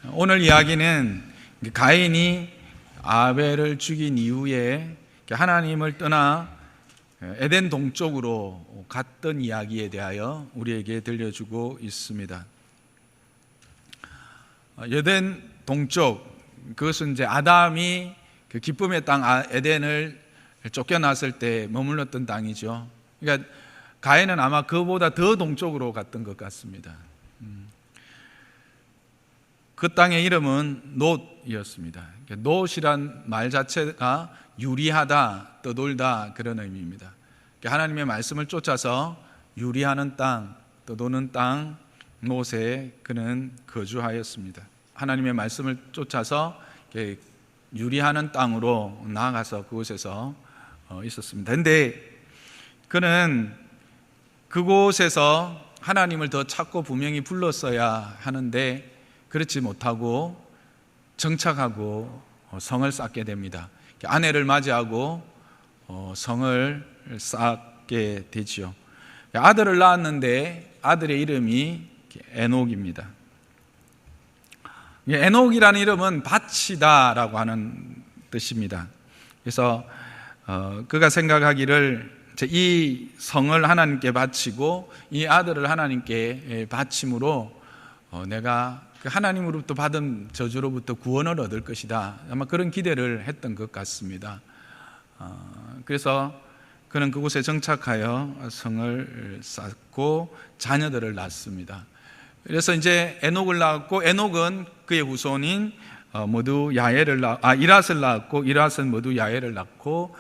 오늘 이야기는 가인이 아벨을 죽인 이후에 하나님을 떠나 에덴 동쪽으로 갔던 이야기에 대하여 우리에게 들려주고 있습니다. 에덴 동쪽, 그것은 이제 아담이 그 기쁨의 땅 에덴을 쫓겨났을 때 머물렀던 땅이죠. 그러니까 가인은 아마 그보다 더 동쪽으로 갔던 것 같습니다. 그 땅의 이름은 놋이었습니다. 놋이란 말 자체가 유리하다, 떠돌다 그런 의미입니다. 하나님의 말씀을 쫓아서 유리하는 땅, 떠도는 땅, 놋에 그는 거주하였습니다. 하나님의 말씀을 쫓아서 유리하는 땅으로 나아가서 그곳에서 있었습니다. 그런데 그는 그곳에서 하나님을 더 찾고 분명히 불렀어야 하는데 그렇지 못하고 정착하고 성을 쌓게 됩니다. 아내를 맞이하고 성을 쌓게 되지요. 아들을 낳았는데 아들의 이름이 에녹입니다. 에녹이라는 이름은 바치다라고 하는 뜻입니다. 그래서 그가 생각하기를 이 성을 하나님께 바치고 이 아들을 하나님께 바침으로 내가 하나님으로부터 받은 저주로부터 구원을 얻을 것이다. 아마 그런 기대를 했던 것 같습니다. 그래서 그는 그곳에 정착하여 성을 쌓고 자녀들을 낳습니다. 그래서 이제 에녹을 낳았고, 에녹은 그의 후손인 이랏을 낳았고, 이랏은 머두야엘을 낳고,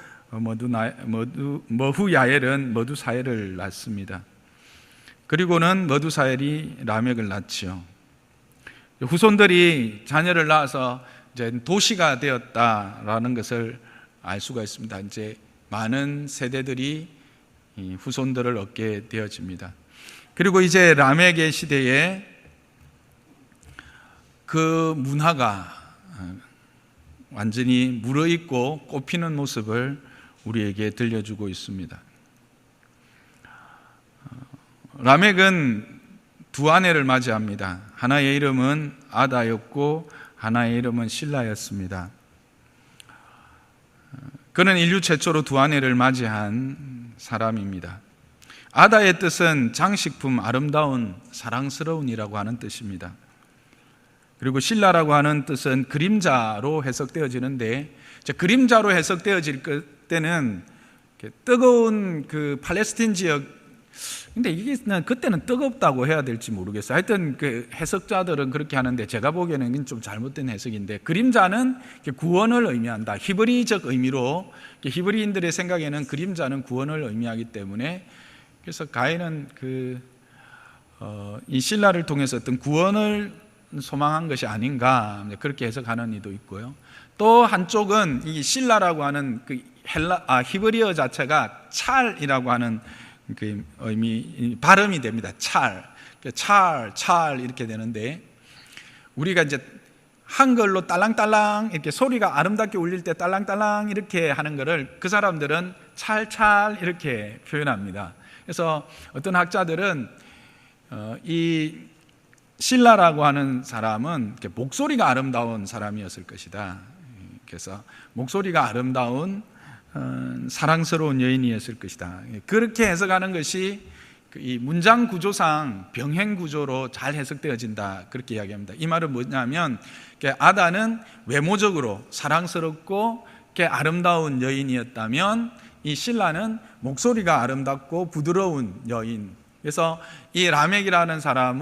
머후야엘은 머두사엘을 낳습니다. 그리고는 머두사엘이 라멕을 낳지요. 후손들이 자녀를 낳아서 이제 도시가 되었다라는 것을 알 수가 있습니다. 이제 많은 세대들이 후손들을 얻게 되어집니다. 그리고 이제 라멕의 시대에 그 문화가 완전히 무르익고 꽃피는 모습을 우리에게 들려주고 있습니다. 라멕은 두 아내를 맞이합니다. 하나의 이름은 아다였고 하나의 이름은 실라였습니다. 그는 인류 최초로 두 아내를 맞이한 사람입니다. 아다의 뜻은 장식품, 아름다운, 사랑스러운이라고 하는 뜻입니다. 그리고 실라라고 하는 뜻은 그림자로 해석되어지는데, 그림자로 해석되어질 때는 뜨거운 그 팔레스틴 지역, 근데 이게 그때는 뜨겁다고 해야 될지 모르겠어요. 하여튼 그 해석자들은 그렇게 하는데 제가 보기에는 좀 잘못된 해석인데, 그림자는 구원을 의미한다. 히브리적 의미로, 히브리인들의 생각에는 그림자는 구원을 의미하기 때문에, 그래서 가인은 이 실라를 통해서 어떤 구원을 소망한 것이 아닌가, 그렇게 해석하는 이도 있고요. 또 한쪽은 이 실라라고 하는 그 히브리어 자체가 찰이라고 하는 그 의미, 발음이 됩니다. 찰 이렇게 되는데, 우리가 이제 한글로 딸랑딸랑 이렇게 소리가 아름답게 울릴 때 딸랑딸랑 이렇게 하는 거를 그 사람들은 찰찰 이렇게 표현합니다. 그래서 어떤 학자들은 이 실라라고 하는 사람은 목소리가 아름다운 사람이었을 것이다. 그래서 목소리가 아름다운 사랑스러운 여인이었을 것이다. 그렇게 해석하는 것이 이 문장 구조상 병행 구조로 잘 해석되어진다, 그렇게 이야기합니다. 이 말은 뭐냐면, 아다는 외모적으로 사랑스럽고 아름다운 여인이었다면 이 실라는 목소리가 아름답고 부드러운 여인. 그래서 이 라멕이라는 사람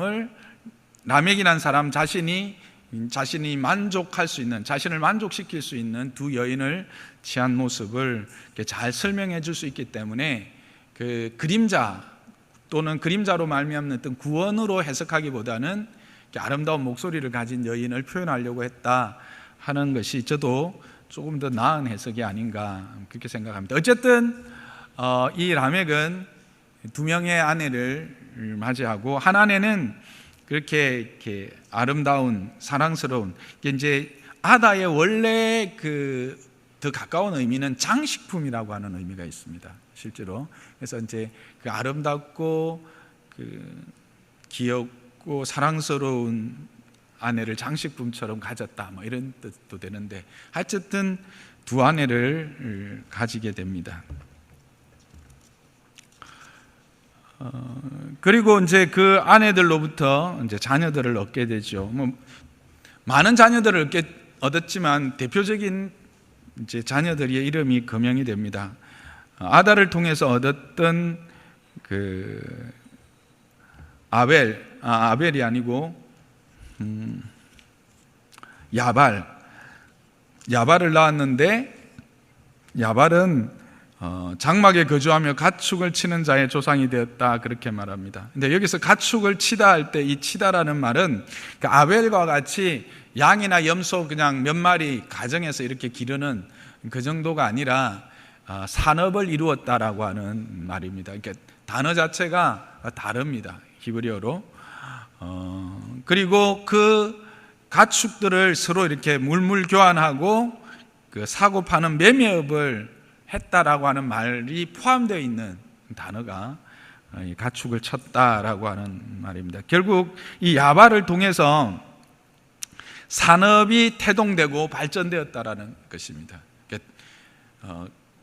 자신이 만족할 수 있는, 자신을 만족시킬 수 있는 두 여인을 취한 모습을 잘 설명해 줄 수 있기 때문에 그 그림자 또는 그림자로 말미암는 어떤 구원으로 해석하기보다는 아름다운 목소리를 가진 여인을 표현하려고 했다 하는 것이 저도 조금 더 나은 해석이 아닌가, 그렇게 생각합니다. 어쨌든 이 라멕은 두 명의 아내를 맞이하고, 한 아내는 그렇게 아름다운, 사랑스러운, 이제 아다의 원래 더 가까운 의미는 장식품이라고 하는 의미가 있습니다. 실제로. 그래서 이제 그 아름답고 귀엽고 사랑스러운 아내를 장식품처럼 가졌다, 뭐 이런 뜻도 되는데, 어쨌든 두 아내를 가지게 됩니다. 그리고 이제 그 아내들로부터 이제 자녀들을 얻게 되죠. 뭐 많은 자녀들을 얻었지만 대표적인 이제 자녀들의 이름이 거명이 됩니다. 아달을 통해서 얻었던 그 아벨이 아니고 야발을 낳았는데, 야발은 장막에 거주하며 가축을 치는 자의 조상이 되었다, 그렇게 말합니다. 근데 여기서 가축을 치다 할 때 이 치다라는 말은 그 아벨과 같이 양이나 염소 그냥 몇 마리 가정에서 이렇게 기르는 그 정도가 아니라 산업을 이루었다라고 하는 말입니다. 그러니까 단어 자체가 다릅니다, 히브리어로. 그리고 그 가축들을 서로 이렇게 물물 교환하고 그 사고 파는 매매업을 했다라고 하는 말이 포함되어 있는 단어가 가축을 쳤다라고 하는 말입니다. 결국 이 야발을 통해서 산업이 태동되고 발전되었다라는 것입니다.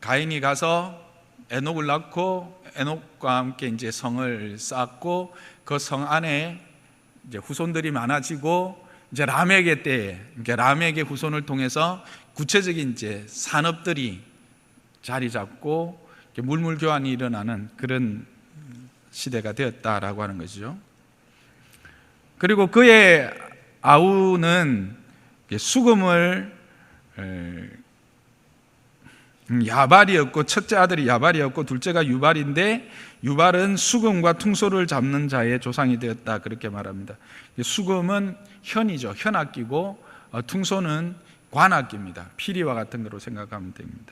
가인이 가서 에녹을 낳고 에녹과 함께 이제 성을 쌓았고, 그 성 안에 이제 후손들이 많아지고, 이제 라멕의 때에, 그러니까 라멕의 후손을 통해서 구체적인 이제 산업들이 자리 잡고 물물 교환이 일어나는 그런 시대가 되었다라고 하는 것이죠. 그리고 그의 아우는 수금을 야발이었고, 첫째 아들이 야발이었고 둘째가 유발인데, 유발은 수금과 퉁소를 잡는 자의 조상이 되었다, 그렇게 말합니다. 수금은 현이죠, 현악기고, 퉁소는 관악기입니다. 피리와 같은 거로 생각하면 됩니다.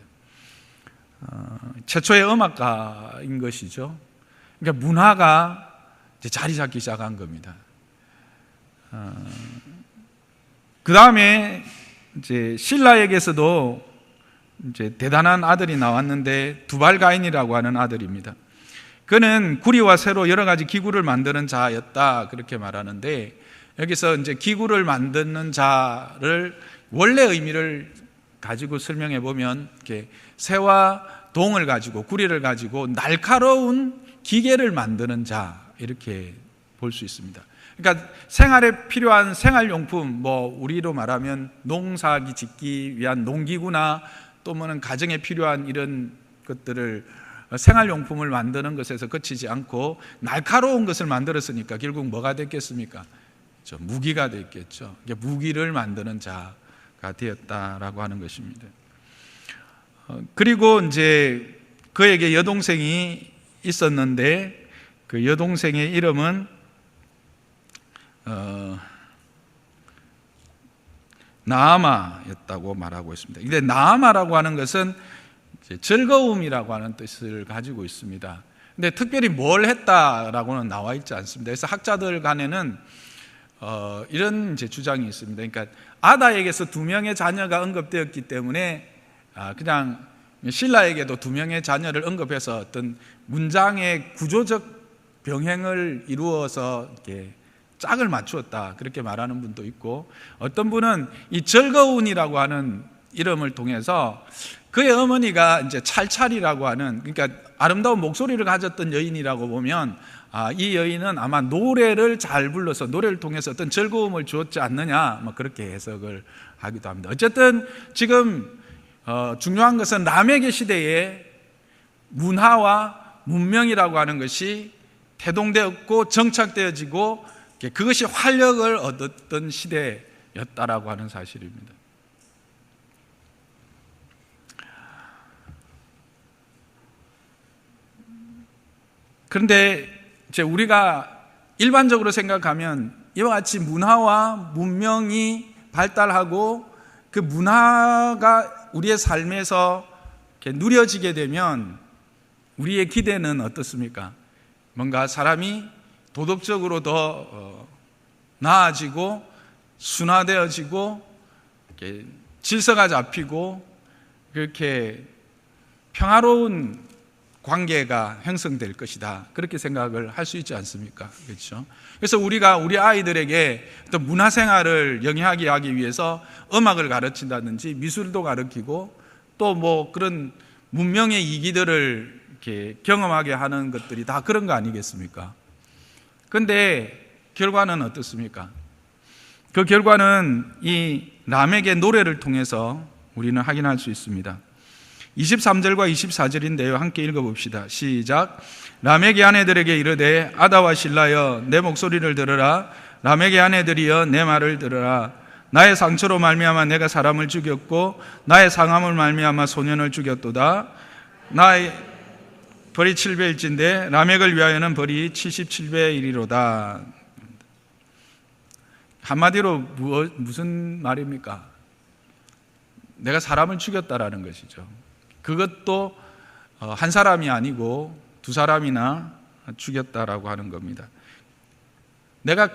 최초의 음악가인 것이죠. 그러니까 문화가 이제 자리 잡기 시작한 겁니다. 그 다음에 이제 신라에게서도 이제 대단한 아들이 나왔는데, 두발가인이라고 하는 아들입니다. 그는 구리와 쇠로 여러 가지 기구를 만드는 자였다, 그렇게 말하는데, 여기서 이제 기구를 만드는 자를 원래 의미를 가지고 설명해 보면, 이렇게 쇠와 동을 가지고 구리를 가지고 날카로운 기계를 만드는 자, 이렇게 볼 수 있습니다. 그러니까 생활에 필요한 생활용품, 뭐 우리로 말하면 농사기 짓기 위한 농기구나, 또 뭐는 가정에 필요한 이런 것들을 생활용품을 만드는 것에서 그치지 않고 날카로운 것을 만들었으니까 결국 뭐가 됐겠습니까? 무기가 됐겠죠. 무기를 만드는 자가 되었다라고 하는 것입니다. 그리고 이제 그에게 여동생이 있었는데, 그 여동생의 이름은 나아마였다고 말하고 있습니다. 근데 나아마라고 하는 것은 즐거움이라고 하는 뜻을 가지고 있습니다. 근데 특별히 뭘 했다라고는 나와 있지 않습니다. 그래서 학자들 간에는 이런 이제 주장이 있습니다. 그러니까 아다에게서 2명의 자녀가 언급되었기 때문에 그냥 신라에게도 2명의 자녀를 언급해서 어떤 문장의 구조적 병행을 이루어서 이렇게 짝을 맞추었다, 그렇게 말하는 분도 있고, 어떤 분은 이 즐거운이라고 하는 이름을 통해서 그의 어머니가 이제 찰찰이라고 하는, 그러니까 아름다운 목소리를 가졌던 여인이라고 보면, 이 여인은 아마 노래를 잘 불러서 노래를 통해서 어떤 즐거움을 주었지 않느냐, 뭐 그렇게 해석을 하기도 합니다. 어쨌든 지금 중요한 것은 라멕의 시대에 문화와 문명이라고 하는 것이 태동되었고 정착되어지고 그것이 활력을 얻었던 시대였다라고 하는 사실입니다. 그런데 이제 우리가 일반적으로 생각하면 이와 같이 문화와 문명이 발달하고 그 문화가 우리의 삶에서 이렇게 누려지게 되면 우리의 기대는 어떻습니까? 뭔가 사람이 도덕적으로 더 나아지고 순화되어지고 이렇게 질서가 잡히고 그렇게 평화로운 관계가 형성될 것이다. 그렇게 생각을 할 수 있지 않습니까? 그렇죠? 그래서 우리가 우리 아이들에게 어떤 문화생활을 영위하게 하기 위해서 음악을 가르친다든지 미술도 가르치고 또 뭐 그런 문명의 이기들을 이렇게 경험하게 하는 것들이 다 그런 거 아니겠습니까? 근데 결과는 어떻습니까? 그 결과는 이 람에게 노래를 통해서 우리는 확인할 수 있습니다. 23절과 24절인데요. 함께 읽어봅시다. 시작. 람에게 아내들에게 이르되 아다와 실라여 내 목소리를 들으라. 람에게 아내들이여 내 말을 들으라. 나의 상처로 말미암아 내가 사람을 죽였고 나의 상함을 말미암아 소년을 죽였도다. 나의 벌이 7배일진데 라멕을 위하여는 벌이 77배이리로다. 한마디로 무슨 말입니까? 내가 사람을 죽였다라는 것이죠. 그것도 한 사람이 아니고 두 사람이나 죽였다라고 하는 겁니다. 내가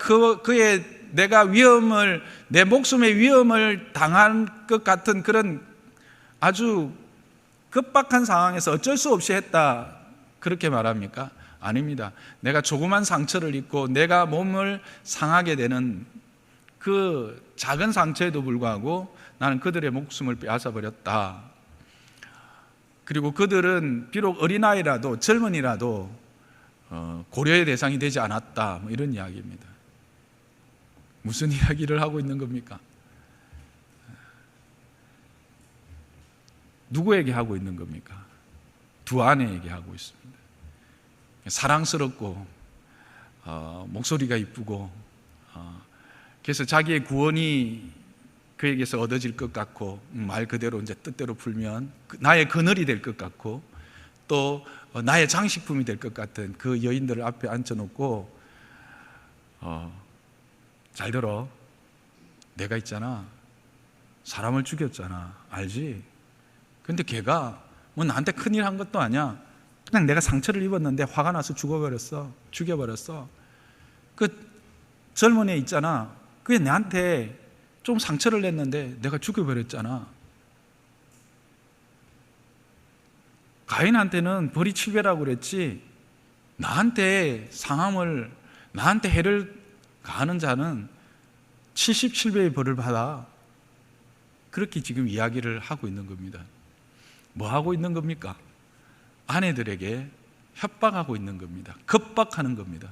내가 위험을, 내 목숨의 위험을 당한 것 같은 그런 아주 급박한 상황에서 어쩔 수 없이 했다. 그렇게 말합니까? 아닙니다. 내가 조그만 상처를 입고 내가 몸을 상하게 되는 그 작은 상처에도 불구하고 나는 그들의 목숨을 빼앗아 버렸다. 그리고 그들은 비록 어린아이라도 젊은이라도 고려의 대상이 되지 않았다. 뭐 이런 이야기입니다. 무슨 이야기를 하고 있는 겁니까? 누구에게 하고 있는 겁니까? 두 아내에게 하고 있습니다. 사랑스럽고 목소리가 이쁘고 그래서 자기의 구원이 그에게서 얻어질 것 같고 말 그대로 이제 뜻대로 풀면 나의 그늘이 될 것 같고 또 나의 장식품이 될 것 같은 그 여인들을 앞에 앉혀놓고 잘 들어, 내가 있잖아, 사람을 죽였잖아, 알지? 근데 걔가 뭐 나한테 큰일 한 것도 아니야. 그냥 내가 상처를 입었는데 화가 나서 죽여버렸어. 그 젊은 애 있잖아, 그게 나한테 좀 상처를 냈는데 내가 죽여버렸잖아. 가인한테는 벌이 7배라고 그랬지, 나한테 해를 가하는 자는 77배의 벌을 받아. 그렇게 지금 이야기를 하고 있는 겁니다. 뭐 하고 있는 겁니까? 아내들에게 협박하고 있는 겁니다. 겁박하는 겁니다.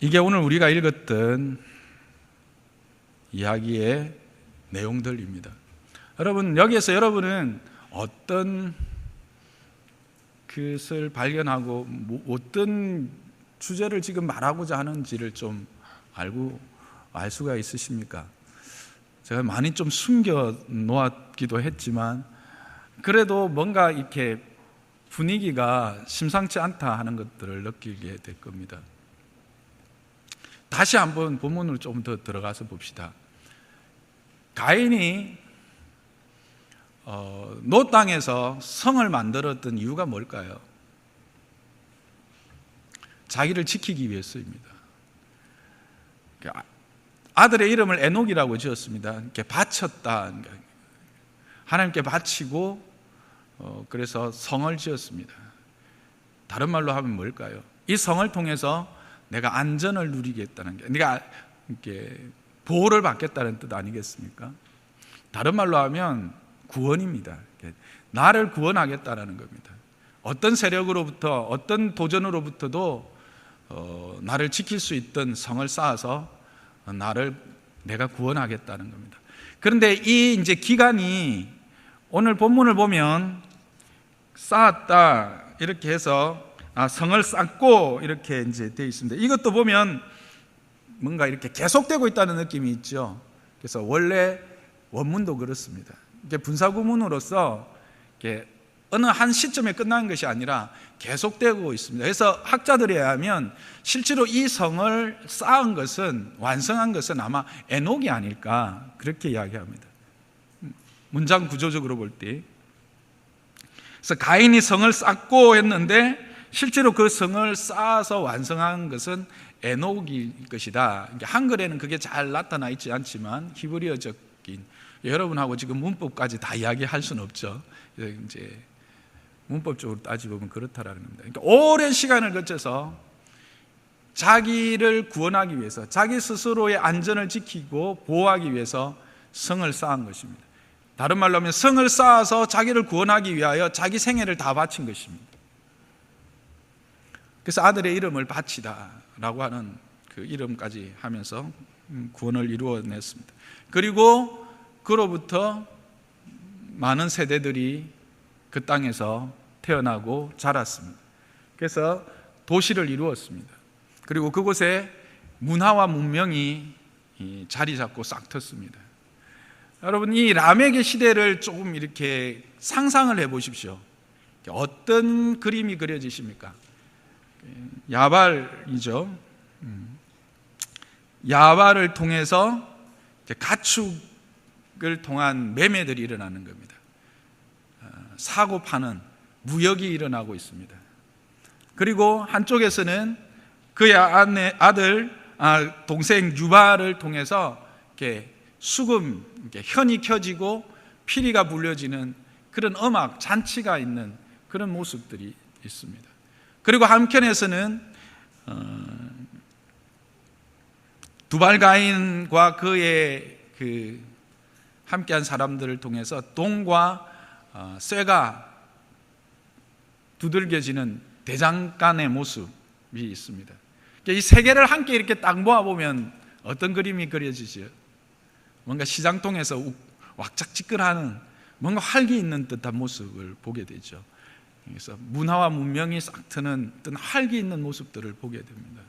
이게 오늘 우리가 읽었던 이야기의 내용들입니다. 여러분, 여기에서 여러분은 어떤 것을 발견하고 어떤 주제를 지금 말하고자 하는지를 좀 알 수가 있으십니까? 제가 많이 좀 숨겨 놓았기도 했지만 그래도 뭔가 이렇게 분위기가 심상치 않다 하는 것들을 느끼게 될 겁니다. 다시 한번 본문으로 좀 더 들어가서 봅시다. 가인이 노 땅에서 성을 만들었던 이유가 뭘까요? 자기를 지키기 위해서입니다. 아들의 이름을 에녹이라고 지었습니다. 이렇게 바쳤다. 하나님께 바치고 그래서 성을 지었습니다. 다른 말로 하면 뭘까요? 이 성을 통해서 내가 안전을 누리겠다는 게, 내가 이렇게 보호를 받겠다는 뜻 아니겠습니까? 다른 말로 하면 구원입니다. 나를 구원하겠다는 겁니다. 어떤 세력으로부터, 어떤 도전으로부터도 나를 지킬 수 있던 성을 쌓아서 내가 구원하겠다는 겁니다. 그런데 이 이제 기간이 오늘 본문을 보면 쌓았다 이렇게 해서 성을 쌓고 이렇게 이제 되어 있습니다. 이것도 보면 뭔가 이렇게 계속되고 있다는 느낌이 있죠. 그래서 원래 원문도 그렇습니다. 이게 분사구문으로서 이렇게 어느 한 시점에 끝나는 것이 아니라 계속되고 있습니다. 그래서 학자들에 의하면 실제로 이 성을 쌓은 것은, 완성한 것은 아마 에녹이 아닐까 그렇게 이야기합니다. 문장 구조적으로 볼 때. 그래서 가인이 성을 쌓고 했는데 실제로 그 성을 쌓아서 완성한 것은 에녹일 것이다. 한글에는 그게 잘 나타나 있지 않지만 히브리어적인 여러분하고 지금 문법까지 다 이야기할 수는 없죠. 이제 문법적으로 따지보면 그렇다라는 겁니다. 그러니까 오랜 시간을 거쳐서 자기를 구원하기 위해서, 자기 스스로의 안전을 지키고 보호하기 위해서 성을 쌓은 것입니다. 다른 말로 하면 성을 쌓아서 자기를 구원하기 위하여 자기 생애를 다 바친 것입니다. 그래서 아들의 이름을 바치다라고 하는 그 이름까지 하면서 구원을 이루어냈습니다. 그리고 그로부터 많은 세대들이 그 땅에서 태어나고 자랐습니다. 그래서 도시를 이루었습니다. 그리고 그곳에 문화와 문명이 자리 잡고 싹 텄습니다. 여러분, 이 라멕의 시대를 조금 이렇게 상상을 해 보십시오. 어떤 그림이 그려지십니까? 야발이죠. 야발을 통해서 가축을 통한 매매들이 일어나는 겁니다. 사고 파는 무역이 일어나고 있습니다. 그리고 한쪽에서는 그의 동생 유발을 통해서 이렇게 수금, 이렇게 현이 켜지고 피리가 불려지는 그런 음악 잔치가 있는 그런 모습들이 있습니다. 그리고 한편에서는 두발가인과 그의 함께한 사람들을 통해서 동과 쇠가 두들겨지는 대장간의 모습이 있습니다. 이 세 개를 함께 이렇게 딱 모아보면 어떤 그림이 그려지죠? 뭔가 시장통에서 왁작지껄하는 뭔가 활기 있는 듯한 모습을 보게 되죠. 그래서 문화와 문명이 싹 트는 어떤 활기 있는 모습들을 보게 됩니다.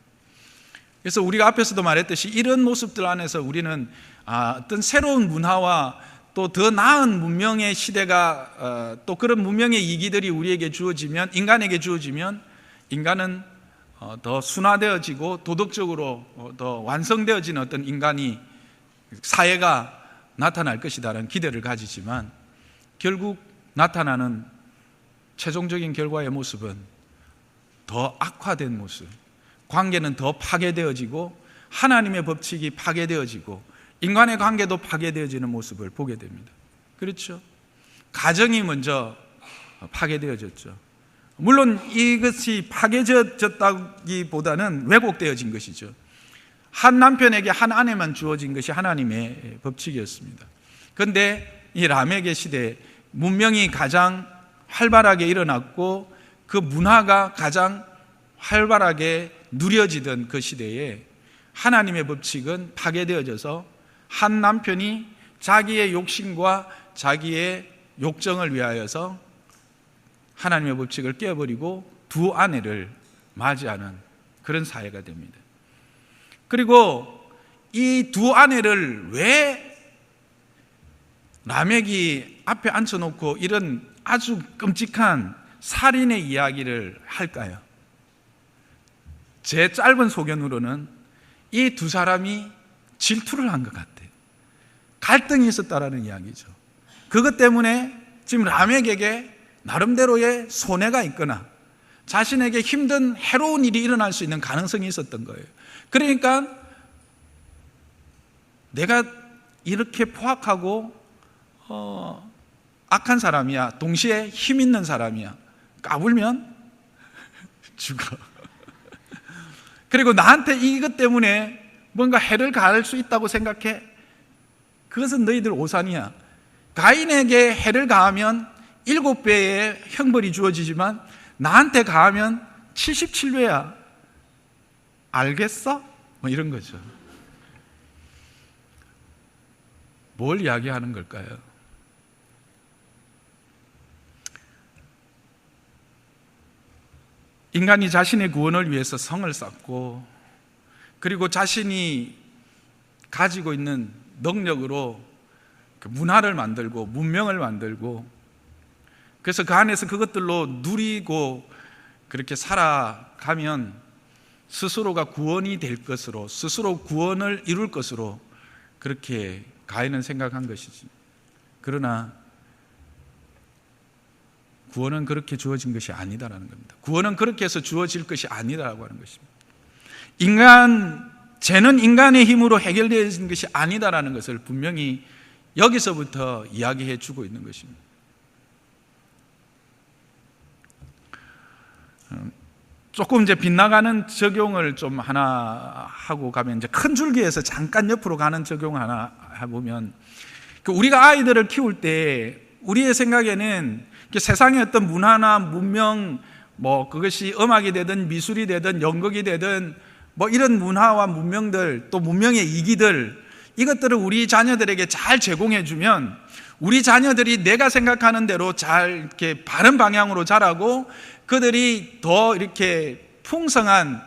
그래서 우리가 앞에서도 말했듯이 이런 모습들 안에서 우리는 어떤 새로운 문화와 또 더 나은 문명의 시대가 또 그런 문명의 이기들이 우리에게 주어지면, 인간에게 주어지면 인간은 더 순화되어지고 도덕적으로 더 완성되어지는 어떤 인간이, 사회가 나타날 것이다라는 기대를 가지지만 결국 나타나는 최종적인 결과의 모습은 더 악화된 모습, 관계는 더 파괴되어지고 하나님의 법칙이 파괴되어지고 인간의 관계도 파괴되어지는 모습을 보게 됩니다. 그렇죠? 가정이 먼저 파괴되어졌죠. 물론 이것이 파괴되어졌다기보다는 왜곡되어진 것이죠. 한 남편에게 한 아내만 주어진 것이 하나님의 법칙이었습니다. 그런데 이 라멕의 시대에 문명이 가장 활발하게 일어났고 그 문화가 가장 활발하게 누려지던 그 시대에 하나님의 법칙은 파괴되어져서 한 남편이 자기의 욕심과 자기의 욕정을 위하여서 하나님의 법칙을 깨버리고 두 아내를 맞이하는 그런 사회가 됩니다. 그리고 이 두 아내를 왜 라멕이 앞에 앉혀놓고 이런 아주 끔찍한 살인의 이야기를 할까요? 제 짧은 소견으로는 이 두 사람이 질투를 한 것 같아요. 갈등이 있었다라는 이야기죠. 그것 때문에 지금 라멕에게 나름대로의 손해가 있거나 자신에게 힘든 해로운 일이 일어날 수 있는 가능성이 있었던 거예요. 그러니까 내가 이렇게 포악하고 악한 사람이야, 동시에 힘 있는 사람이야, 까불면 죽어. 그리고 나한테 이것 때문에 뭔가 해를 가할 수 있다고 생각해? 그것은 너희들 오산이야. 가인에게 해를 가하면 7배의 형벌이 주어지지만 나한테 가하면 77배야. 알겠어? 뭐 이런 거죠. 뭘 이야기하는 걸까요? 인간이 자신의 구원을 위해서 성을 쌓고 그리고 자신이 가지고 있는 능력으로 문화를 만들고 문명을 만들고 그래서 그 안에서 그것들로 누리고 그렇게 살아가면 스스로가 구원이 될 것으로, 스스로 구원을 이룰 것으로 그렇게 가인은 생각한 것이지. 그러나 구원은 그렇게 주어진 것이 아니다라는 겁니다. 구원은 그렇게 해서 주어질 것이 아니다라고 하는 것입니다. 죄는 인간의 힘으로 해결되어진 것이 아니다라는 것을 분명히 여기서부터 이야기해 주고 있는 것입니다. 조금 이제 빗나가는 적용을 좀 하나 하고 가면, 이제 큰 줄기에서 잠깐 옆으로 가는 적용 하나 해보면, 우리가 아이들을 키울 때 우리의 생각에는 세상의 어떤 문화나 문명, 그것이 음악이 되든 미술이 되든 연극이 되든 이런 문화와 문명들, 또 문명의 이기들, 이것들을 우리 자녀들에게 잘 제공해 주면 우리 자녀들이 내가 생각하는 대로 잘 이렇게 바른 방향으로 자라고 그들이 더 이렇게 풍성한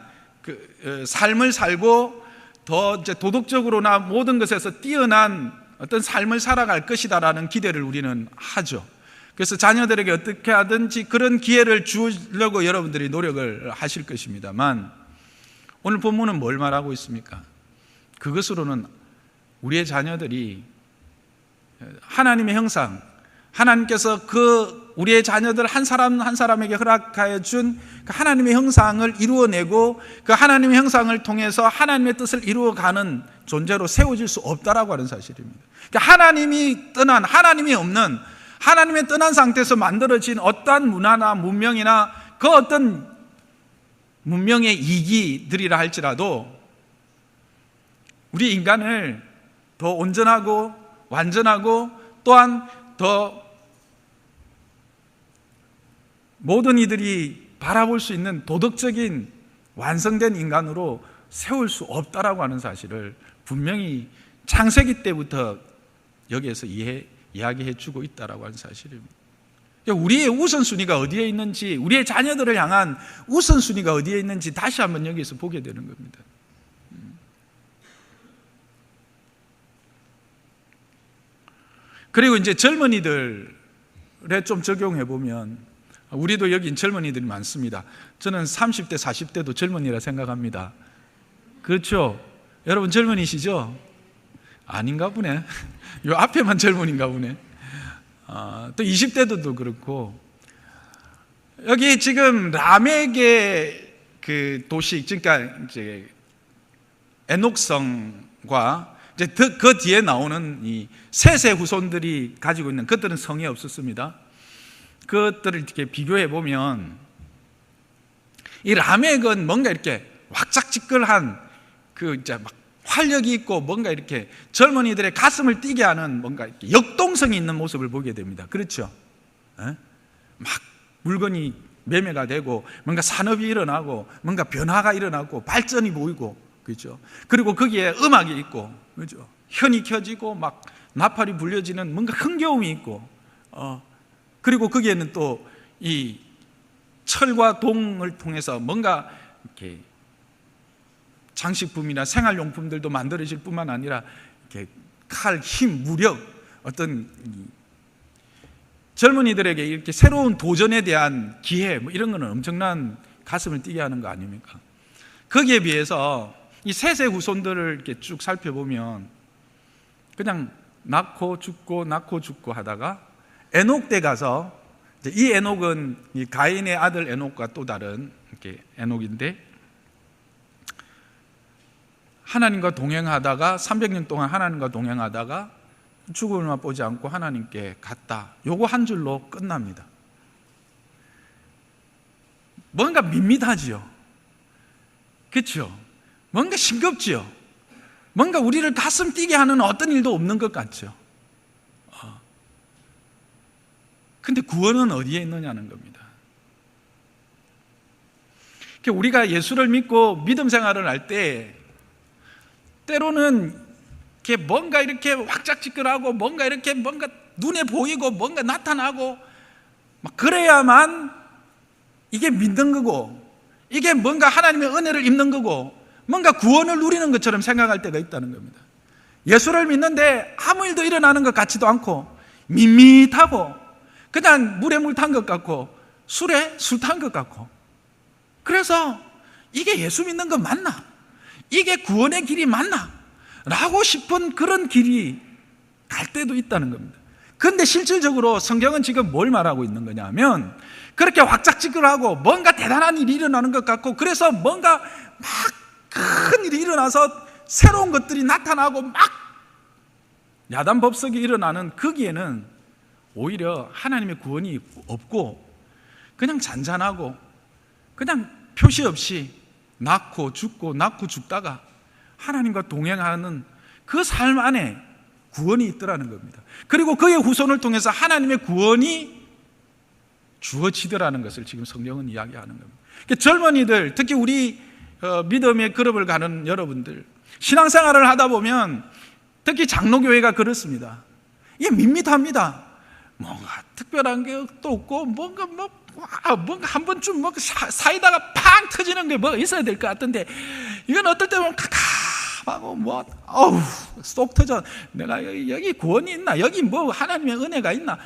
삶을 살고 더 이제 도덕적으로나 모든 것에서 뛰어난 어떤 삶을 살아갈 것이다라는 기대를 우리는 하죠. 그래서 자녀들에게 어떻게 하든지 그런 기회를 주려고 여러분들이 노력을 하실 것입니다만, 오늘 본문은 뭘 말하고 있습니까? 그것으로는 우리의 자녀들이 하나님의 형상, 하나님께서 우리의 자녀들 한 사람 한 사람에게 허락하여 준 그 하나님의 형상을 이루어내고 그 하나님의 형상을 통해서 하나님의 뜻을 이루어가는 존재로 세워질 수 없다라고 하는 사실입니다. 그러니까 하나님이 없는, 하나님의 떠난 상태에서 만들어진 어떠한 문화나 문명이나 그 어떤 문명의 이기들이라 할지라도 우리 인간을 더 온전하고 완전하고 또한 더 모든 이들이 바라볼 수 있는 도덕적인 완성된 인간으로 세울 수 없다라고 하는 사실을 분명히 창세기 때부터 여기에서 이야기해 주고 있다라고 하는 사실입니다. 우리의 우선순위가 어디에 있는지, 우리의 자녀들을 향한 우선순위가 어디에 있는지 다시 한번 여기서 보게 되는 겁니다. 그리고 이제 젊은이들에 좀 적용해 보면, 우리도 여긴 젊은이들이 많습니다. 저는 30대, 40대도 젊은이라 생각합니다. 그렇죠? 여러분 젊은이시죠? 아닌가 보네. 요 앞에만 젊은인가 보네. 또 20대도 그렇고, 여기 지금 라멕의 그 도시, 그러니까 이제 에녹성과 이제 그 뒤에 나오는 이 셋의 후손들이 가지고 있는, 그들은 성이 없었습니다. 그것들을 이렇게 비교해 보면 이 라멕은 뭔가 이렇게 왁작지껄한 이제 막 활력이 있고 뭔가 이렇게 젊은이들의 가슴을 뛰게 하는 뭔가 이렇게 역동성이 있는 모습을 보게 됩니다. 그렇죠? 막 물건이 매매가 되고 뭔가 산업이 일어나고 뭔가 변화가 일어나고 발전이 보이고, 그렇죠? 그리고 거기에 음악이 있고, 그렇죠? 현이 켜지고 막 나팔이 불려지는 뭔가 흥겨움이 있고, 그리고 거기에는 또 이 철과 동을 통해서 뭔가 이렇게 장식품이나 생활용품들도 만들어질 뿐만 아니라 이렇게 칼, 힘, 무력, 어떤 젊은이들에게 이렇게 새로운 도전에 대한 기회, 이런 거는 엄청난 가슴을 뛰게 하는 거 아닙니까? 거기에 비해서 이 셋의 후손들을 이렇게 쭉 살펴보면 그냥 낳고 죽고 하다가 에녹 때 가서, 이 에녹은 이 가인의 아들 에녹과 또 다른 이렇게 에녹인데, 하나님과 동행하다가 300년 동안 하나님과 동행하다가 죽음을 맛보지 않고 하나님께 갔다. 요거 한 줄로 끝납니다. 뭔가 밋밋하지요. 그렇죠? 뭔가 싱겁지요. 뭔가 우리를 가슴 뛰게 하는 어떤 일도 없는 것 같죠. 근데 구원은 어디에 있느냐는 겁니다. 우리가 예수를 믿고 믿음 생활을 할 때 때로는 이렇게 뭔가 이렇게 왁작지껄하고 뭔가 이렇게 뭔가 눈에 보이고 뭔가 나타나고 막 그래야만 이게 믿는 거고, 이게 뭔가 하나님의 은혜를 입는 거고, 뭔가 구원을 누리는 것처럼 생각할 때가 있다는 겁니다. 예수를 믿는데 아무 일도 일어나는 것 같지도 않고 밋밋하고 그냥 물에 물 탄 것 같고 술에 술 탄 것 같고, 그래서 이게 예수 믿는 거 맞나? 이게 구원의 길이 맞나? 라고 싶은 그런 길이 갈 때도 있다는 겁니다. 그런데 실질적으로 성경은 지금 뭘 말하고 있는 거냐면, 그렇게 왁작지껄하고 뭔가 대단한 일이 일어나는 것 같고, 그래서 뭔가 막 큰 일이 일어나서 새로운 것들이 나타나고 막 야단 법석이 일어나는 거기에는 오히려 하나님의 구원이 없고 그냥 잔잔하고 그냥 표시 없이 낳고 죽고 낳고 죽다가 하나님과 동행하는 그 삶 안에 구원이 있더라는 겁니다. 그리고 그의 후손을 통해서 하나님의 구원이 주어지더라는 것을 지금 성경은 이야기하는 겁니다. 젊은이들, 특히 우리 믿음의 그룹을 가는 여러분들, 신앙생활을 하다 보면 특히 장로교회가 그렇습니다. 이게 밋밋합니다. 뭔가 특별한 게도 없고 뭔가 한 번쯤 사이다가 팡 터지는 게 뭐 있어야 될 것 같은데, 이건 어떨 때 보면 카카하고 쏙 터져. 내가 여기 구원이 있나? 여기 뭐 하나님의 은혜가 있나?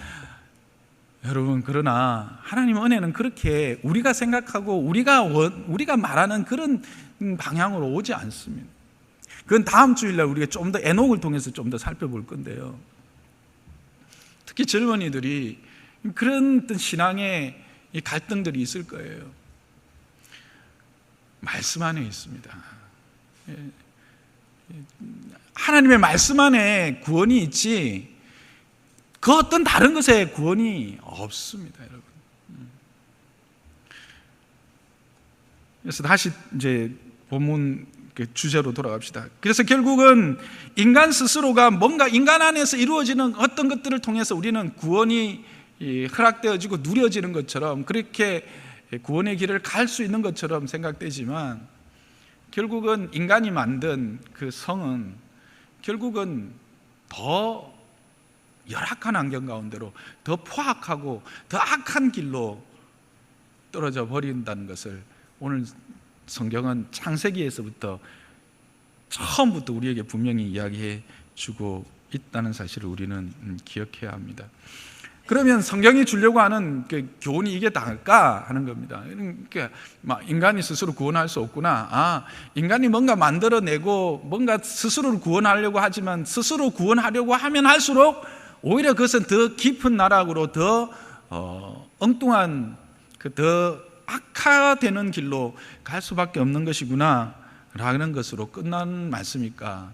여러분, 그러나 하나님의 은혜는 그렇게 우리가 생각하고 우리가 말하는 그런 방향으로 오지 않습니다. 그건 다음 주일날 우리가 좀 더 에녹을 통해서 좀 더 살펴볼 건데요. 특히 젊은이들이 그런 어떤 신앙의 이 갈등들이 있을 거예요. 말씀 안에 있습니다. 하나님의 말씀 안에 구원이 있지 그 어떤 다른 것에 구원이 없습니다, 여러분. 그래서 다시 이제 본문 주제로 돌아갑시다. 그래서 결국은 인간 스스로가 뭔가 인간 안에서 이루어지는 어떤 것들을 통해서 우리는 구원이 허락되어지고 누려지는 것처럼, 그렇게 구원의 길을 갈 수 있는 것처럼 생각되지만, 결국은 인간이 만든 그 성은 결국은 더 열악한 환경 가운데로 더 포악하고 더 악한 길로 떨어져 버린다는 것을 오늘 성경은 창세기에서부터 처음부터 우리에게 분명히 이야기해 주고 있다는 사실을 우리는 기억해야 합니다. 그러면 성경이 주려고 하는 그 교훈이 이게 다일까 하는 겁니다. 그러니까 인간이 스스로 구원할 수 없구나. 인간이 뭔가 만들어내고 뭔가 스스로를 구원하려고 하지만 스스로 구원하려고 하면 할수록 오히려 그것은 더 깊은 나락으로 더 엉뚱한 더 악화되는 길로 갈 수밖에 없는 것이구나 라는 것으로 끝난 말씀일까?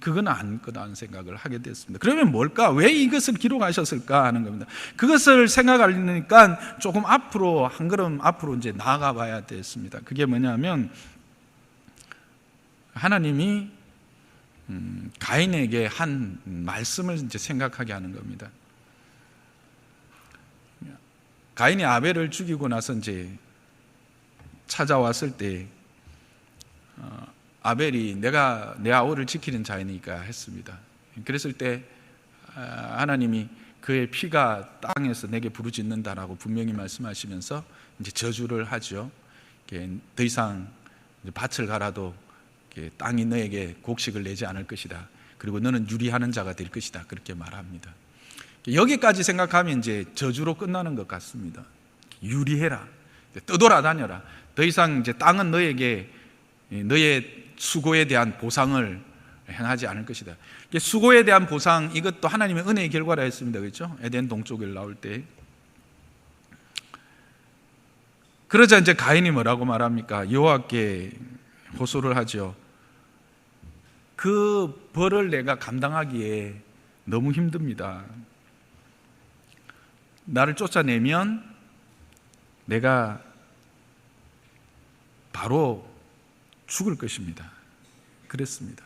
그건 아닐 거다는 생각을 하게 됐습니다. 그러면 뭘까? 왜 이것을 기록하셨을까 하는 겁니다. 그것을 생각하려니까 조금 앞으로, 한 걸음 앞으로 이제 나아가 봐야 됐습니다. 그게 뭐냐면, 하나님이 가인에게 한 말씀을 이제 생각하게 하는 겁니다. 가인이 아벨을 죽이고 나서 이제 찾아왔을 때 아벨이 내가 내 아우를 지키는 자이니까 했습니다. 그랬을 때 하나님이 그의 피가 땅에서 내게 부르짖는다라고 분명히 말씀하시면서 이제 저주를 하죠. 더 이상 밭을 갈아도 땅이 너에게 곡식을 내지 않을 것이다. 그리고 너는 유리하는 자가 될 것이다. 그렇게 말합니다. 여기까지 생각하면 이제 저주로 끝나는 것 같습니다. 유리해라, 떠돌아다녀라. 더 이상 이제 땅은 너에게 너의 수고에 대한 보상을 행하지 않을 것이다. 수고에 대한 보상, 이것도 하나님의 은혜의 결과라 했습니다. 그렇죠? 에덴 동쪽을 나올 때. 그러자 이제 가인이 뭐라고 말합니까? 여호와께 호소를 하죠. 그 벌을 내가 감당하기에 너무 힘듭니다. 나를 쫓아내면 내가 바로 죽을 것입니다. 그랬습니다.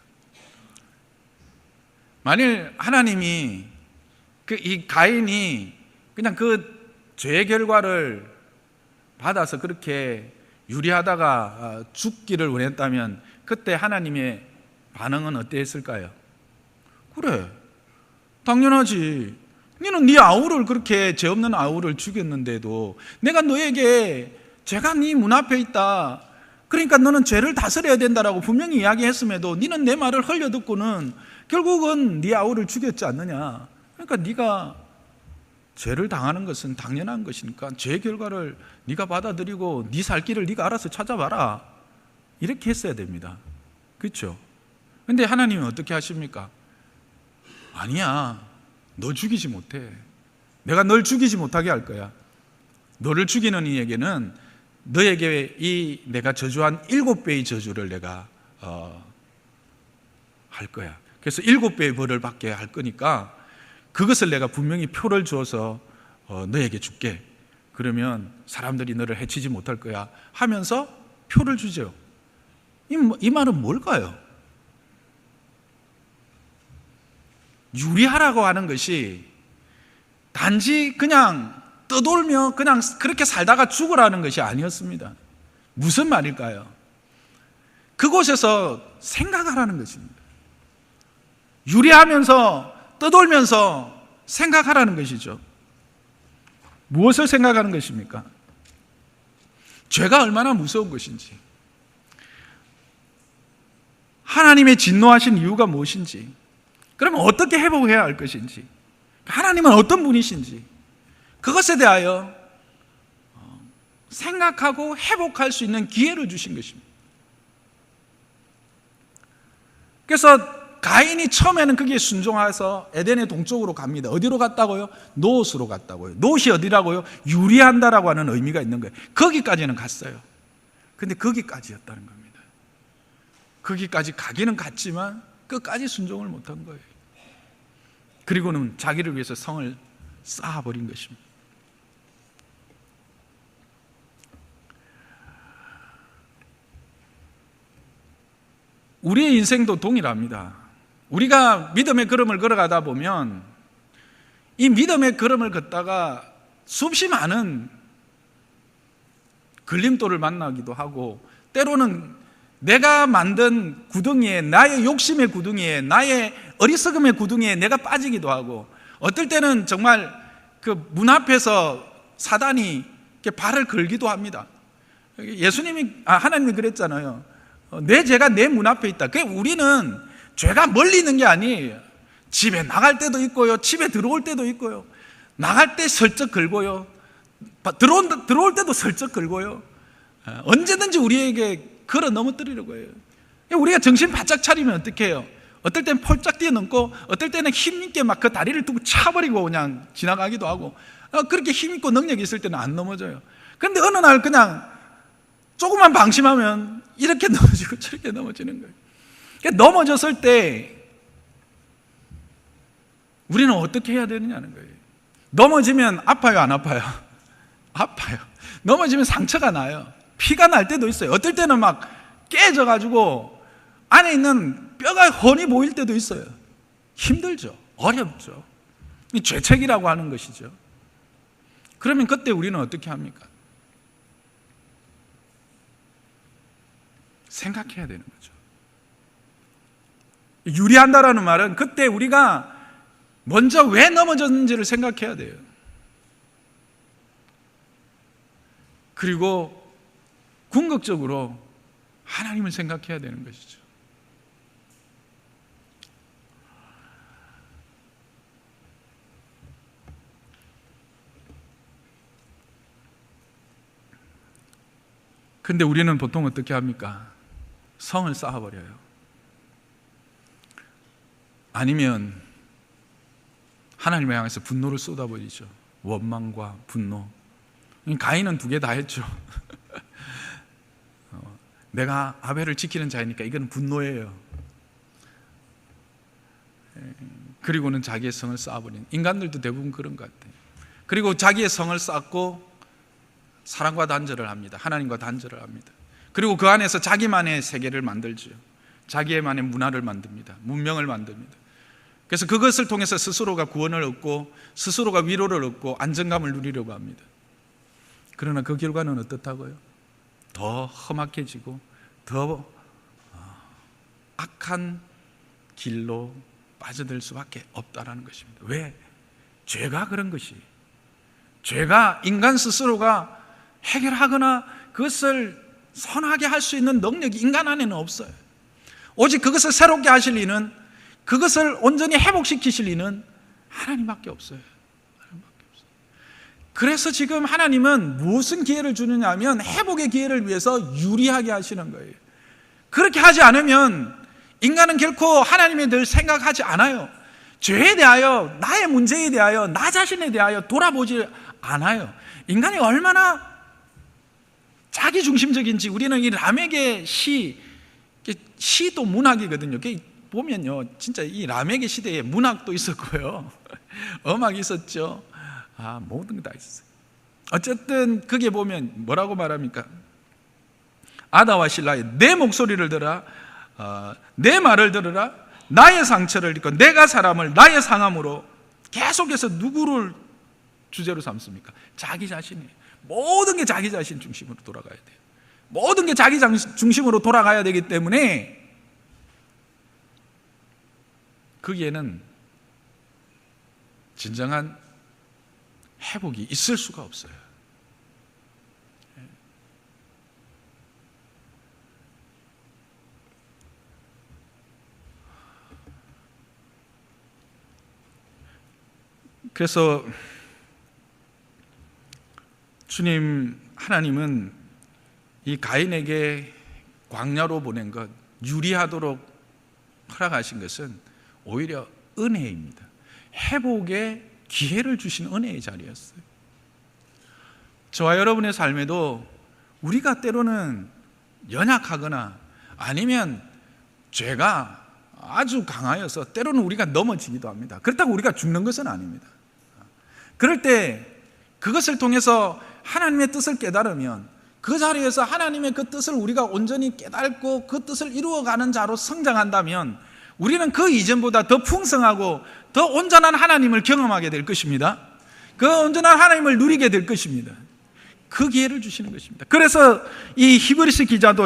만일 하나님이 이 가인이 그냥 그 죄의 결과를 받아서 그렇게 유리하다가 죽기를 원했다면 그때 하나님의 반응은 어땠을까요? 그래, 당연하지. 너는 네 아우를, 그렇게 죄 없는 아우를 죽였는데도 내가 너에게 죄가 네 문 앞에 있다, 그러니까 너는 죄를 다스려야 된다라고 분명히 이야기했음에도 너는 내 말을 흘려듣고는 결국은 네 아우를 죽였지 않느냐. 그러니까 네가 죄를 당하는 것은 당연한 것이니까 죄의 결과를 네가 받아들이고 네 살 길을 네가 알아서 찾아봐라, 이렇게 했어야 됩니다. 그렇죠? 근데 하나님은 어떻게 하십니까? 아니야, 너 죽이지 못해. 내가 널 죽이지 못하게 할 거야. 너를 죽이는 이에게는 너에게 내가 저주한 7배의 저주를 내가 할 거야. 그래서 7배의 벌을 받게 할 거니까 그것을 내가 분명히 표를 주어서 너에게 줄게. 그러면 사람들이 너를 해치지 못할 거야 하면서 표를 주죠. 이 말은 뭘까요? 유리하라고 하는 것이 단지 그냥 떠돌며 그냥 그렇게 살다가 죽으라는 것이 아니었습니다. 무슨 말일까요? 그곳에서 생각하라는 것입니다. 유리하면서 떠돌면서 생각하라는 것이죠. 무엇을 생각하는 것입니까? 죄가 얼마나 무서운 것인지, 하나님의 진노하신 이유가 무엇인지, 그러면 어떻게 회복해야 할 것인지, 하나님은 어떤 분이신지, 그것에 대하여 생각하고 회복할 수 있는 기회를 주신 것입니다. 그래서 가인이 처음에는 거기에 순종해서 에덴의 동쪽으로 갑니다. 어디로 갔다고요? 노옷으로 갔다고요. 노옷이 어디라고요? 유리한다라고 하는 의미가 있는 거예요. 거기까지는 갔어요. 근데 거기까지였다는 겁니다. 거기까지 가기는 갔지만 끝까지 순종을 못한 거예요. 그리고는 자기를 위해서 성을 쌓아버린 것입니다. 우리의 인생도 동일합니다. 우리가 믿음의 걸음을 걸어가다 보면 이 믿음의 걸음을 걷다가 수없이 많은 걸림돌을 만나기도 하고, 때로는 내가 만든 구덩이에, 나의 욕심의 구덩이에, 나의 어리석음의 구덩이에 내가 빠지기도 하고, 어떨 때는 정말 그 문 앞에서 사단이 이렇게 발을 걸기도 합니다. 하나님이 그랬잖아요. 내 죄가 내 문 앞에 있다. 우리는 죄가 멀리 있는 게 아니에요. 집에 나갈 때도 있고요, 집에 들어올 때도 있고요, 나갈 때 슬쩍 걸고요, 들어올 때도 슬쩍 걸고요. 언제든지 우리에게 걸어 넘어뜨리려고 해요. 우리가 정신 바짝 차리면 어떻게 해요? 어떨 때는 폴짝 뛰어넘고, 어떨 때는 힘있게 막 그 다리를 두고 차버리고 그냥 지나가기도 하고, 그렇게 힘있고 능력이 있을 때는 안 넘어져요. 그런데 어느 날 그냥 조금만 방심하면 이렇게 넘어지고 저렇게 넘어지는 거예요. 그러니까 넘어졌을 때 우리는 어떻게 해야 되느냐는 거예요. 넘어지면 아파요, 안 아파요? 아파요. 넘어지면 상처가 나요. 피가 날 때도 있어요. 어떨 때는 막 깨져가지고 안에 있는 뼈가 훤히 보일 때도 있어요. 힘들죠. 어렵죠. 이 죄책이라고 하는 것이죠. 그러면 그때 우리는 어떻게 합니까? 생각해야 되는 거죠. 유리한다라는 말은 그때 우리가 먼저 왜 넘어졌는지를 생각해야 돼요. 그리고 궁극적으로 하나님을 생각해야 되는 것이죠. 근데 우리는 보통 어떻게 합니까? 성을 쌓아버려요. 아니면 하나님을 향해서 분노를 쏟아버리죠. 원망과 분노. 가인은 두 개 다 했죠. 내가 아벨을 지키는 자이니까 이건 분노예요. 그리고는 자기의 성을 쌓아버린, 인간들도 대부분 그런 것 같아요. 그리고 자기의 성을 쌓고 사랑과 단절을 합니다. 하나님과 단절을 합니다. 그리고 그 안에서 자기만의 세계를 만들죠. 자기만의 문화를 만듭니다. 문명을 만듭니다. 그래서 그것을 통해서 스스로가 구원을 얻고 스스로가 위로를 얻고 안정감을 누리려고 합니다. 그러나 그 결과는 어떻다고요? 더 험악해지고 더 악한 길로 빠져들 수밖에 없다라는 것입니다. 왜? 죄가 그런 것이, 죄가 인간 스스로가 해결하거나 그것을 선하게 할 수 있는 능력이 인간 안에는 없어요. 오직 그것을 새롭게 하실 이는, 그것을 온전히 회복시키실 이는 하나님밖에 없어요. 그래서 지금 하나님은 무슨 기회를 주느냐 하면 회복의 기회를 위해서 유리하게 하시는 거예요. 그렇게 하지 않으면 인간은 결코 하나님에 대해 생각하지 않아요. 죄에 대하여, 나의 문제에 대하여, 나 자신에 대하여 돌아보지 않아요. 인간이 얼마나 자기중심적인지 우리는 이 라멕의 시도 문학이거든요. 보면요, 진짜 이 라멕의 시대에 문학도 있었고요, 음악이 있었죠. 모든 게 다 있었어요. 어쨌든 그게 보면 뭐라고 말합니까? 아다와 실라의 내 목소리를 들어라, 내 말을 들으라, 나의 상처를 입고 내가 사람을 나의 상함으로. 계속해서 누구를 주제로 삼습니까? 자기 자신이에요. 모든 게 자기 자신 중심으로 돌아가야 돼요. 모든 게 자기 중심으로 돌아가야 되기 때문에 거기에는 진정한 회복이 있을 수가 없어요. 그래서 주님 하나님은 이 가인에게 광야로 보낸 것, 유리하도록 허락하신 것은 오히려 은혜입니다. 회복의 기회를 주신 은혜의 자리였어요. 저와 여러분의 삶에도 우리가 때로는 연약하거나 아니면 죄가 아주 강하여서 때로는 우리가 넘어지기도 합니다. 그렇다고 우리가 죽는 것은 아닙니다. 그럴 때 그것을 통해서 하나님의 뜻을 깨달으면 그 자리에서 하나님의 그 뜻을 우리가 온전히 깨닫고 그 뜻을 이루어가는 자로 성장한다면 우리는 그 이전보다 더 풍성하고 더 온전한 하나님을 경험하게 될 것입니다. 그 온전한 하나님을 누리게 될 것입니다. 그 기회를 주시는 것입니다. 그래서 이 히브리서 기자도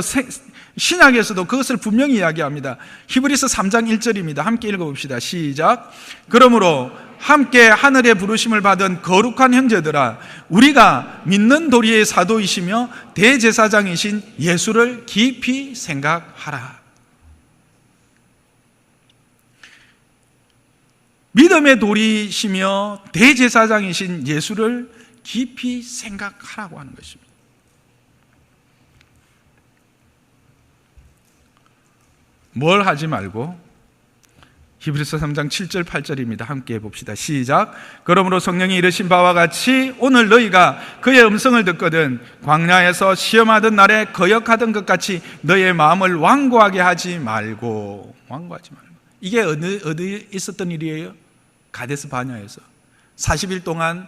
신약에서도 그것을 분명히 이야기합니다. 히브리서 3장 1절입니다. 함께 읽어봅시다. 시작. 그러므로 함께 하늘의 부르심을 받은 거룩한 형제들아, 우리가 믿는 도리의 사도이시며 대제사장이신 예수를 깊이 생각하라. 믿음의 도리시며 대제사장이신 예수를 깊이 생각하라고 하는 것입니다. 뭘 하지 말고, 히브리서 3장 7절 8절입니다. 함께 해봅시다. 시작. 그러므로 성령이 이르신 바와 같이 오늘 너희가 그의 음성을 듣거든 광야에서 시험하던 날에 거역하던 것 같이 너희의 마음을 완고하게 하지 말고. 완고하지 말고. 이게 어디 있었던 일이에요? 가데스 바냐에서 40일 동안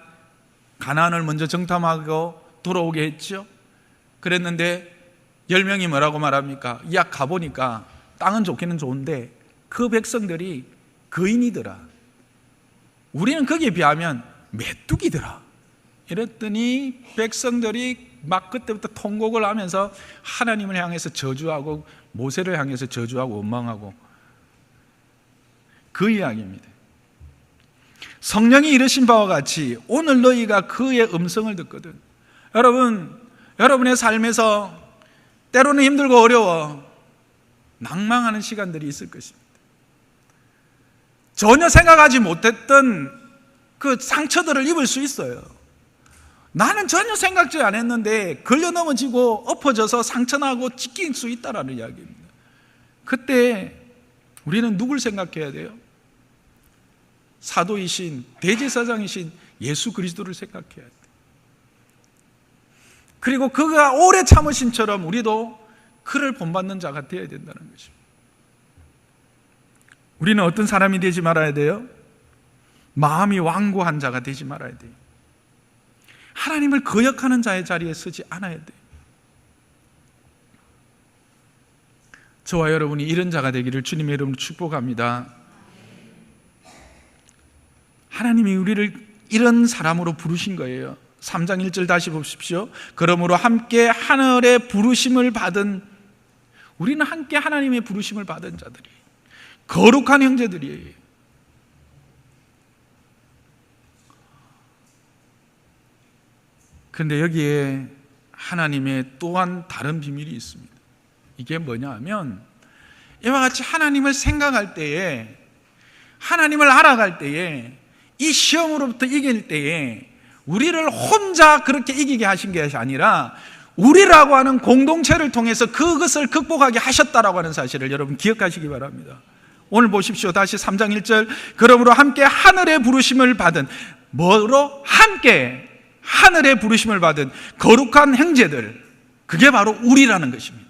가나안을 먼저 정탐하고 돌아오게 했죠. 그랬는데 10명이 뭐라고 말합니까? 야, 가보니까 땅은 좋기는 좋은데 그 백성들이 거인이더라. 우리는 거기에 비하면 메뚜기더라. 이랬더니 백성들이 막 그때부터 통곡을 하면서 하나님을 향해서 저주하고 모세를 향해서 저주하고 원망하고, 그 이야기입니다. 성령이 이르신 바와 같이 오늘 너희가 그의 음성을 듣거든. 여러분의 삶에서 때로는 힘들고 어려워 낭망하는 시간들이 있을 것입니다. 전혀 생각하지 못했던 그 상처들을 입을 수 있어요. 나는 전혀 생각지 않았는데 걸려 넘어지고 엎어져서 상처나고 찢길 수 있다는 이야기입니다. 그때 우리는 누굴 생각해야 돼요? 사도이신 대제사장이신 예수 그리스도를 생각해야 돼요. 그리고 그가 오래 참으신처럼 우리도 그를 본받는 자가 되어야 된다는 것입니다. 우리는 어떤 사람이 되지 말아야 돼요? 마음이 완고한 자가 되지 말아야 돼요. 하나님을 거역하는 자의 자리에 서지 않아야 돼요. 저와 여러분이 이런 자가 되기를 주님의 이름으로 축복합니다. 하나님이 우리를 이런 사람으로 부르신 거예요. 3장 1절 다시 보십시오. 그러므로 함께 하늘의 부르심을 받은, 우리는 함께 하나님의 부르심을 받은 자들이에요. 거룩한 형제들이에요. 그런데 여기에 하나님의 또한 다른 비밀이 있습니다. 이게 뭐냐 하면, 이와 같이 하나님을 생각할 때에, 하나님을 알아갈 때에, 이 시험으로부터 이길 때에 우리를 혼자 그렇게 이기게 하신 것이 아니라 우리라고 하는 공동체를 통해서 그것을 극복하게 하셨다라고 하는 사실을 여러분 기억하시기 바랍니다. 오늘 보십시오. 다시 3장 1절. 그러므로 함께 하늘의 부르심을 받은, 뭐로? 함께 하늘의 부르심을 받은 거룩한 형제들, 그게 바로 우리라는 것입니다.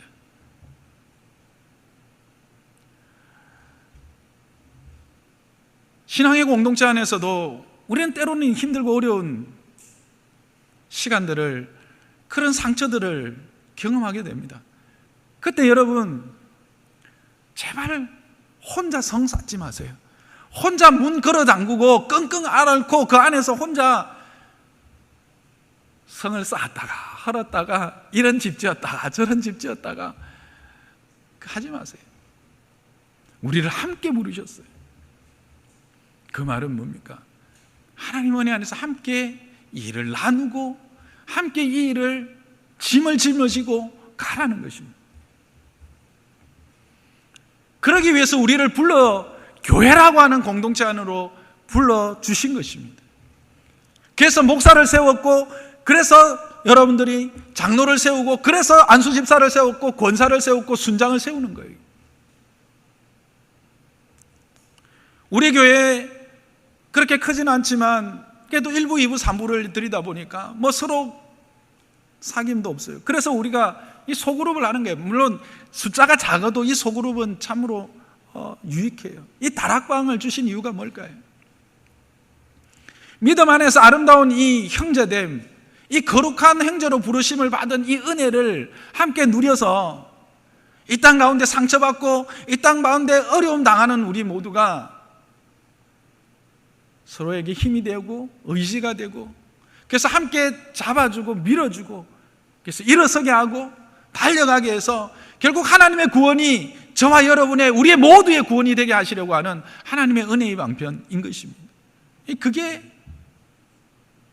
신앙의 공동체 안에서도 우리는 때로는 힘들고 어려운 시간들을, 그런 상처들을 경험하게 됩니다. 그때 여러분 제발 혼자 성 쌓지 마세요. 혼자 문 걸어 잠그고 끙끙 앓고 그 안에서 혼자 성을 쌓았다가 헐었다가 이런 집 지었다가 저런 집 지었다가 하지 마세요. 우리를 함께 부르셨어요. 그 말은 뭡니까? 하나님 은혜 안에서 함께 이 일을 나누고 함께 이 일을 짐을 짊어지고 가라는 것입니다. 그러기 위해서 우리를 불러 교회라고 하는 공동체 안으로 불러주신 것입니다. 그래서 목사를 세웠고, 그래서 여러분들이 장로를 세우고, 그래서 안수집사를 세웠고, 권사를 세웠고, 순장을 세우는 거예요. 우리 교회 그렇게 크지는 않지만 그래도 1부, 2부, 3부를 드리다 보니까 뭐 서로 사귐도 없어요. 그래서 우리가 이 소그룹을 하는 거예요. 물론 숫자가 작아도 이 소그룹은 참으로 유익해요. 이 다락방을 주신 이유가 뭘까요? 믿음 안에서 아름다운 이 형제됨, 이 거룩한 형제로 부르심을 받은 이 은혜를 함께 누려서 이 땅 가운데 상처받고 이 땅 가운데 어려움 당하는 우리 모두가 서로에게 힘이 되고 의지가 되고, 그래서 함께 잡아주고 밀어주고, 그래서 일어서게 하고 달려가게 해서 결국 하나님의 구원이 저와 여러분의, 우리의 모두의 구원이 되게 하시려고 하는 하나님의 은혜의 방편인 것입니다. 그게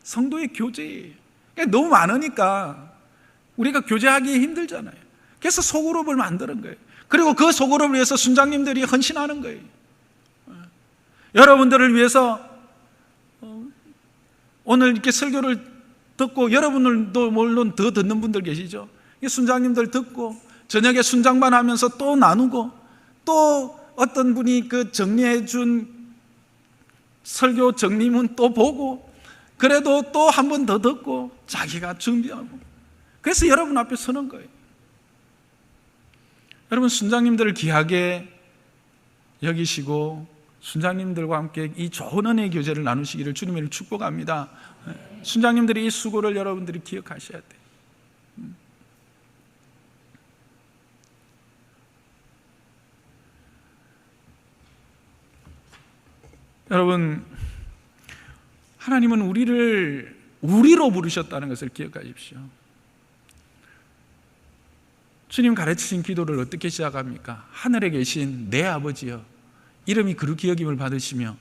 성도의 교제예요. 너무 많으니까 우리가 교제하기 힘들잖아요. 그래서 소그룹을 만드는 거예요. 그리고 그 소그룹을 위해서 순장님들이 헌신하는 거예요. 여러분들을 위해서 오늘 이렇게 설교를 듣고, 여러분들도 물론 더 듣는 분들 계시죠. 순장님들 듣고 저녁에 순장반 하면서 또 나누고, 또 어떤 분이 그 정리해 준 설교 정리문 또 보고, 그래도 또 한 번 더 듣고 자기가 준비하고, 그래서 여러분 앞에 서는 거예요. 여러분 순장님들을 귀하게 여기시고 순장님들과 함께 이 좋은 은혜의 교제를 나누시기를 주님을 축복합니다. 순장님들의 이 수고를 여러분들이 기억하셔야 돼요. 여러분, 하나님은 우리를 우리로 부르셨다는 것을 기억하십시오. 주님 가르치신 기도를 어떻게 시작합니까? 하늘에 계신 내 아버지여, 이름이 거룩히 여김을 받으시며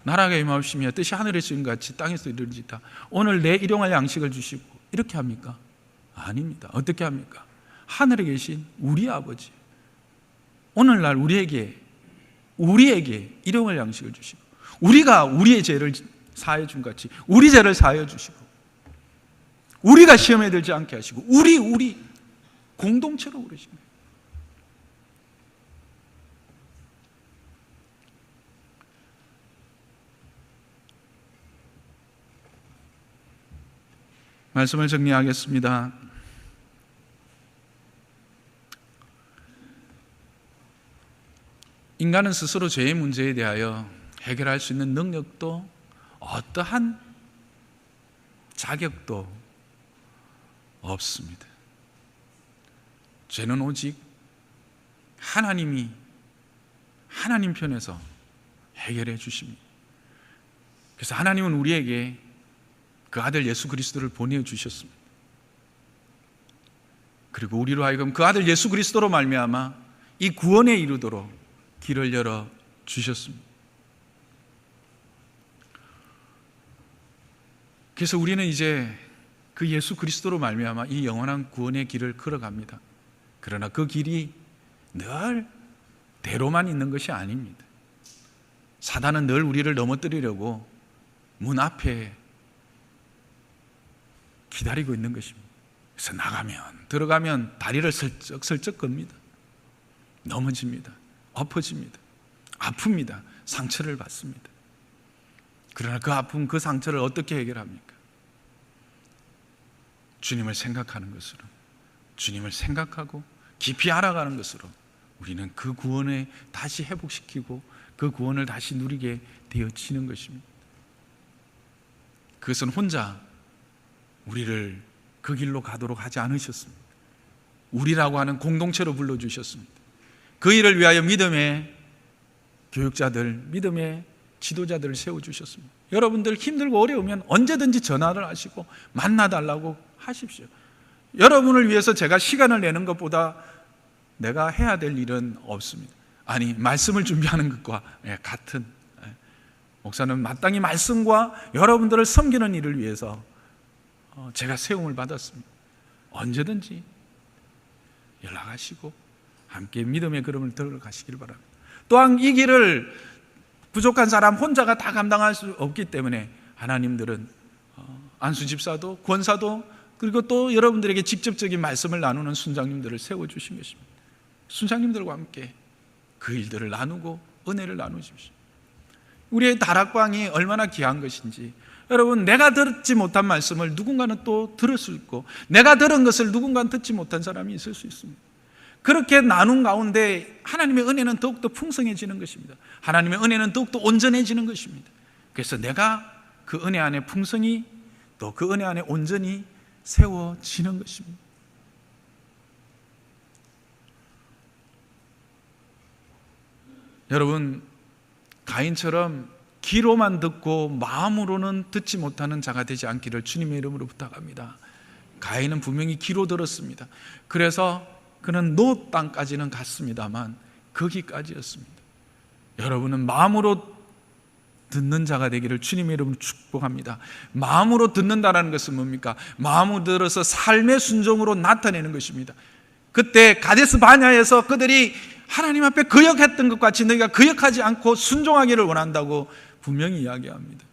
나라가 임하옵시며 뜻이 하늘에서 이룬 같이 땅에서 이루어지이다. 오늘 내 일용할 양식을 주시고, 이렇게 합니까? 아닙니다. 어떻게 합니까? 하늘에 계신 우리 아버지, 오늘날 우리에게 일용할 양식을 주시고, 우리가 우리의 죄를 사해 준 같이 우리 죄를 사하여 주시고, 우리가 시험에 들지 않게 하시고, 우리 공동체로 부르신 거예요. 말씀을 정리하겠습니다. 인간은 스스로 죄의 문제에 대하여 해결할 수 있는 능력도 어떠한 자격도 없습니다. 죄는 오직 하나님이 하나님 편에서 해결해 주십니다. 그래서 하나님은 우리에게 그 아들 예수 그리스도를 보내주셨습니다. 그리고 우리로 하여금 그 아들 예수 그리스도로 말미암아 이 구원에 이르도록 길을 열어 주셨습니다. 그래서 우리는 이제 그 예수 그리스도로 말미암아 이 영원한 구원의 길을 걸어갑니다. 그러나 그 길이 늘 대로만 있는 것이 아닙니다. 사단은 늘 우리를 넘어뜨리려고 문 앞에 기다리고 있는 것입니다. 그래서 들어가면 다리를 슬쩍 겁니다. 넘어집니다. 엎어집니다. 아픕니다. 상처를 받습니다. 그러나 그 아픔, 그 상처를 어떻게 해결합니까? 주님을 생각하는 것으로, 주님을 생각하고 깊이 알아가는 것으로 우리는 그 구원을 다시 회복시키고 그 구원을 다시 누리게 되어지는 것입니다. 그것은 혼자 우리를 그 길로 가도록 하지 않으셨습니다. 우리라고 하는 공동체로 불러주셨습니다. 그 일을 위하여 믿음의 교육자들, 믿음의 지도자들을 세워주셨습니다. 여러분들 힘들고 어려우면 언제든지 전화를 하시고 만나달라고 하십시오. 여러분을 위해서 제가 시간을 내는 것보다 내가 해야 될 일은 없습니다. 아니, 말씀을 준비하는 것과 같은, 목사는 마땅히 말씀과 여러분들을 섬기는 일을 위해서 제가 세움을 받았습니다. 언제든지 연락하시고 함께 믿음의 걸음을 들어가시길 바랍니다. 또한 이 길을 부족한 사람 혼자가 다 감당할 수 없기 때문에 하나님들은 안수 집사도 권사도 그리고 또 여러분들에게 직접적인 말씀을 나누는 순장님들을 세워주신 것입니다. 순장님들과 함께 그 일들을 나누고 은혜를 나누십시오. 우리의 다락방이 얼마나 귀한 것인지, 여러분, 내가 듣지 못한 말씀을 누군가는 또 들을 수 있고 내가 들은 것을 누군가는 듣지 못한 사람이 있을 수 있습니다. 그렇게 나눈 가운데 하나님의 은혜는 더욱더 풍성해지는 것입니다. 하나님의 은혜는 더욱더 온전해지는 것입니다. 그래서 내가 그 은혜 안에 풍성히 또 그 은혜 안에 온전히 세워지는 것입니다. 여러분, 가인처럼 귀로만 듣고 마음으로는 듣지 못하는 자가 되지 않기를 주님의 이름으로 부탁합니다. 가인은 분명히 귀로 들었습니다. 그래서 그는 노 땅까지는 갔습니다만 거기까지였습니다. 여러분은 마음으로 듣는 자가 되기를 주님의 이름으로 축복합니다. 마음으로 듣는다는 것은 뭡니까? 마음으로 들어서 삶의 순종으로 나타내는 것입니다. 그때 가데스 바냐에서 그들이 하나님 앞에 거역했던 것 같이 너희가 거역하지 않고 순종하기를 원한다고 분명히 이야기합니다.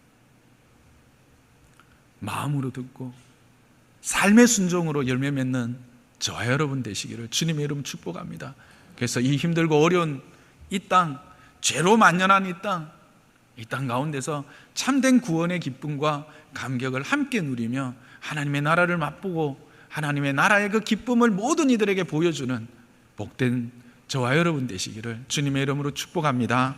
마음으로 듣고 삶의 순종으로 열매 맺는 저와 여러분 되시기를 주님의 이름 축복합니다. 그래서 이 힘들고 어려운 이 땅, 죄로 만연한 이 땅 가운데서 참된 구원의 기쁨과 감격을 함께 누리며 하나님의 나라를 맛보고 하나님의 나라의 그 기쁨을 모든 이들에게 보여주는 복된 저와 여러분 되시기를 주님의 이름으로 축복합니다.